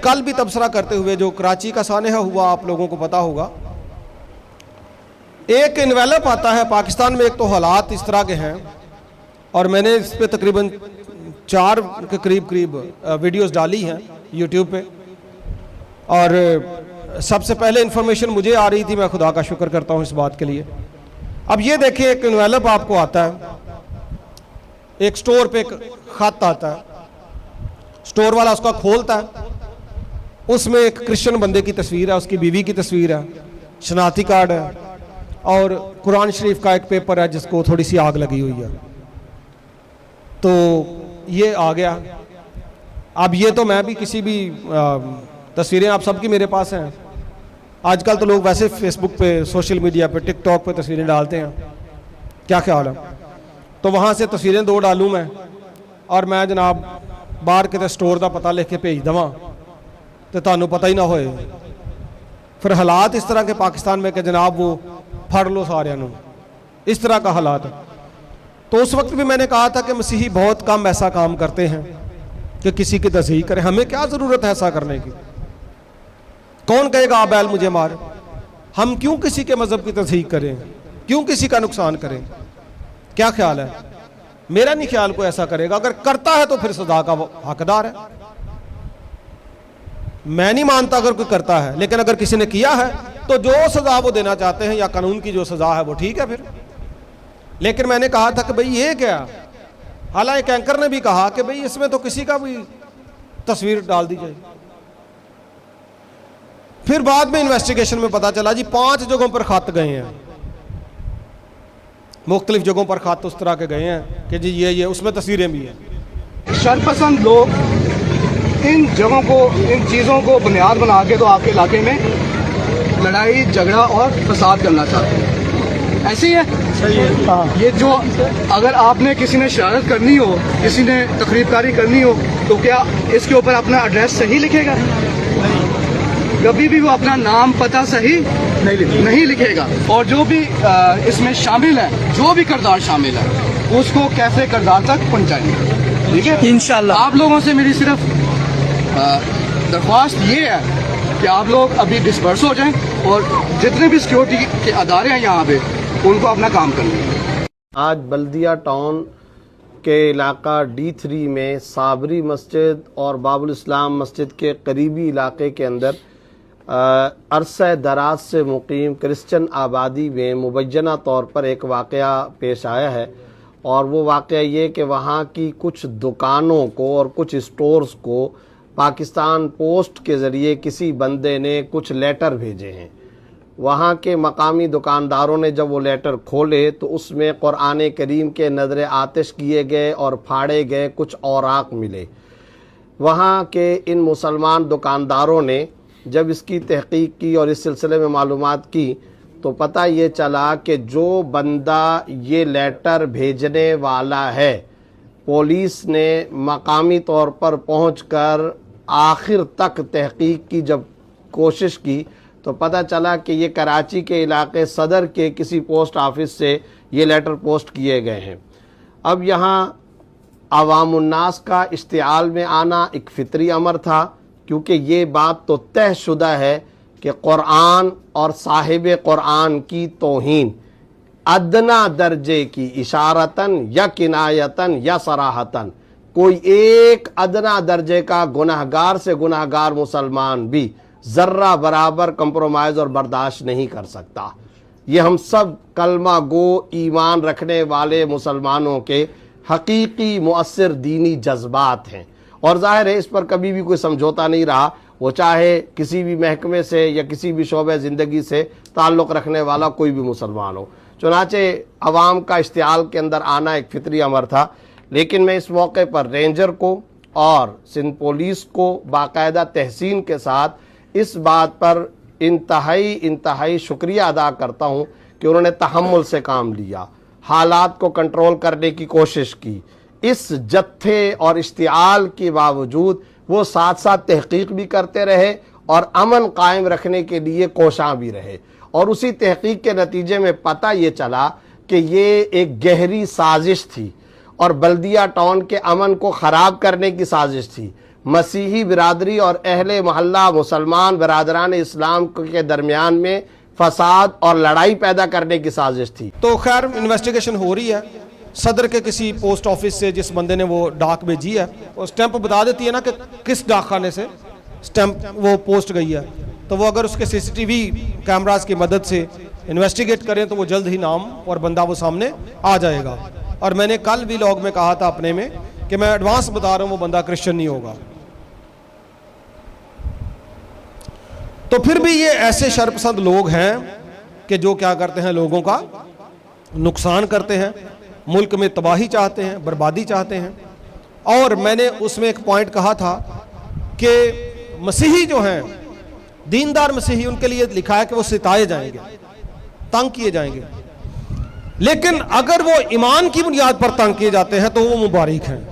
کل بھی تبصرہ کرتے ہوئے جو کراچی کا سانحہ ہوا آپ لوگوں کو پتا ہوگا، ایک انویلپ آتا ہے پاکستان میں، ایک تو حالات اس طرح کے ہیں، اور میں نے اس پہ تقریباً 4 کے قریب ویڈیوز ڈالی ہیں یوٹیوب پہ، اور سب سے پہلے انفارمیشن مجھے آ رہی تھی، میں خدا کا شکر کرتا ہوں اس بات کے لیے۔ اب یہ دیکھیں، ایک انویلپ آپ کو آتا ہے، ایک سٹور پہ ایک خط آتا ہے، سٹور والا اس کا کھولتا ہے، اس میں ایک کرسچن بندے کی تصویر ہے، اس کی بیوی کی تصویر ہے، شناختی کارڈ ہے، اور قرآن شریف کا ایک پیپر ہے جس کو تھوڑی سی آگ لگی ہوئی ہے۔ تو یہ آ گیا۔ اب یہ تو میں بھی کسی بھی تصویریں آپ سب کی میرے پاس ہیں، آج کل تو لوگ ویسے فیس بک پہ، سوشل میڈیا پہ، ٹک ٹاک پہ تصویریں ڈالتے ہیں، کیا خیال ہے؟ تو وہاں سے تصویریں 2 ڈالوں میں، اور میں جناب باہر کے سٹور دا پتہ لکھ کے بھیج دواں تو تانوں پتہ ہی نہ ہوئے۔ پھر حالات اس طرح کے پاکستان میں کہ جناب وہ پھڑ لو سارے نوں، اس طرح کا حالات۔ تو اس وقت بھی میں نے کہا تھا کہ مسیحی بہت کم ایسا کام کرتے ہیں کہ کسی کی تصحیح کریں، ہمیں کیا ضرورت ہے ایسا کرنے کی؟ کون کہے گا بیل مجھے مار؟ ہم کیوں کسی کے مذہب کی تصحیح کریں؟ کیوں کسی کا نقصان کریں؟ کیا خیال ہے؟ میرا نہیں خیال کوئی ایسا کرے گا، اگر کرتا ہے تو پھر سزا کا حقدار ہے۔ میں نہیں مانتا اگر کوئی کرتا ہے، لیکن اگر کسی نے کیا ہے تو جو سزا وہ دینا چاہتے ہیں یا قانون کی جو سزا ہے وہ ٹھیک ہے پھر۔ لیکن میں نے کہا تھا کہ بھئی یہ کیا، حالانکہ ایک اینکر نے بھی کہا کہ بھئی اس میں تو کسی کا بھی تصویر ڈال دی جائے۔ پھر بعد میں انویسٹیگیشن میں پتا چلا جی 5 جگہوں پر خط گئے ہیں، مختلف جگہوں پر خط اس طرح کے گئے ہیں کہ جی یہ اس میں تصویریں بھی ہیں۔ شرپسند لوگ ان جگہوں کو، ان چیزوں کو بنیاد بنا کے تو آپ کے علاقے میں لڑائی جھگڑا اور فساد کرنا چاہتے ہیں، ایسے ہی ہے؟ یہ جو اگر آپ نے کسی نے شرارت کرنی ہو، کسی نے تقریب کاری کرنی ہو، تو کیا اس کے اوپر اپنا ایڈریس صحیح لکھے گا؟ کبھی بھی وہ اپنا نام پتہ صحیح نہیں لکھے گا۔ اور جو بھی اس میں شامل ہے، جو بھی کردار شامل ہے، اس کو کیفے کردار تک پہنچائیں گے، ٹھیک ہے انشاءاللہ۔ آپ لوگوں سے میری صرف درخواست یہ ہے کہ آپ لوگ ابھی ڈسپرس ہو جائیں، اور جتنے بھی سیکیورٹی کے ادارے ہیں یہاں پہ ان کو اپنا کام کرنا ہے۔ آج بلدیہ ٹاؤن کے علاقہ D3 میں صابری مسجد اور باب الاسلام مسجد کے قریبی علاقے کے اندر عرصہ دراز سے مقیم کرسچن آبادی میں مبینہ طور پر ایک واقعہ پیش آیا ہے، اور وہ واقعہ یہ کہ وہاں کی کچھ دکانوں کو اور کچھ اسٹورز کو پاکستان پوسٹ کے ذریعے کسی بندے نے کچھ لیٹر بھیجے ہیں۔ وہاں کے مقامی دکانداروں نے جب وہ لیٹر کھولے تو اس میں قرآن کریم کے نظر آتش کیے گئے اور پھاڑے گئے کچھ اوراق ملے۔ وہاں کے ان مسلمان دکانداروں نے جب اس کی تحقیق کی اور اس سلسلے میں معلومات کی تو پتہ یہ چلا کہ جو بندہ یہ لیٹر بھیجنے والا ہے، پولیس نے مقامی طور پر پہنچ کر آخر تک تحقیق کی جب کوشش کی تو پتہ چلا کہ یہ کراچی کے علاقے صدر کے کسی پوسٹ آفس سے یہ لیٹر پوسٹ کیے گئے ہیں۔ اب یہاں عوام الناس کا اشتعال میں آنا ایک فطری امر تھا، کیونکہ یہ بات تو طے شدہ ہے کہ قرآن اور صاحب قرآن کی توہین ادنا درجے کی اشارتاً یا کنایتاً یا صراحتاً کوئی ایک ادنا درجے کا گناہگار سے گناہگار مسلمان بھی ذرہ برابر کمپرومائز اور برداشت نہیں کر سکتا۔ یہ ہم سب کلمہ گو ایمان رکھنے والے مسلمانوں کے حقیقی مؤثر دینی جذبات ہیں، اور ظاہر ہے اس پر کبھی بھی کوئی سمجھوتا نہیں رہا، وہ چاہے کسی بھی محکمے سے یا کسی بھی شعبہ زندگی سے تعلق رکھنے والا کوئی بھی مسلمان ہو۔ چنانچہ عوام کا اشتعال کے اندر آنا ایک فطری امر تھا، لیکن میں اس موقع پر رینجر کو اور سندھ پولیس کو باقاعدہ تحسین کے ساتھ اس بات پر انتہائی شکریہ ادا کرتا ہوں کہ انہوں نے تحمل سے کام لیا، حالات کو کنٹرول کرنے کی کوشش کی، اس جتھے اور اشتعال کے باوجود وہ ساتھ ساتھ تحقیق بھی کرتے رہے اور امن قائم رکھنے کے لیے کوشاں بھی رہے، اور اسی تحقیق کے نتیجے میں پتہ یہ چلا کہ یہ ایک گہری سازش تھی اور بلدیہ ٹاؤن کے امن کو خراب کرنے کی سازش تھی۔ مسیحی برادری اور اہل محلہ مسلمان برادران اسلام کے درمیان میں فساد اور لڑائی پیدا کرنے کی سازش تھی۔ تو خیر انویسٹیگیشن ہو رہی ہے، صدر کے کسی پوسٹ آفس سے جس بندے نے وہ ڈاک بھیجی ہے وہ اسٹیمپ بتا دیتی ہے نا کہ کس ڈاک خانے سے اسٹیمپ وہ پوسٹ گئی ہے، تو وہ اگر اس کے CCTV کیمراز کی مدد سے انویسٹیگیٹ کریں تو وہ جلد ہی نام اور بندہ وہ سامنے آ جائے گا۔ اور میں نے کل بھی لاگ میں کہا تھا اپنے میں کہ میں ایڈوانس بتا رہا ہوں وہ بندہ کرسچن نہیں ہوگا۔ تو پھر بھی یہ ایسے شرپسند لوگ ہیں کہ جو کیا کرتے ہیں، لوگوں کا نقصان کرتے ہیں، ملک میں تباہی چاہتے ہیں، بربادی چاہتے ہیں۔ اور میں نے اس میں ایک پوائنٹ کہا تھا کہ مسیحی جو ہیں، دیندار مسیحی، ان کے لیے لکھا ہے کہ وہ ستائے جائیں گے، تنگ کیے جائیں گے، لیکن اگر وہ ایمان کی بنیاد پر تنگ کیے جاتے ہیں تو وہ مبارک ہیں۔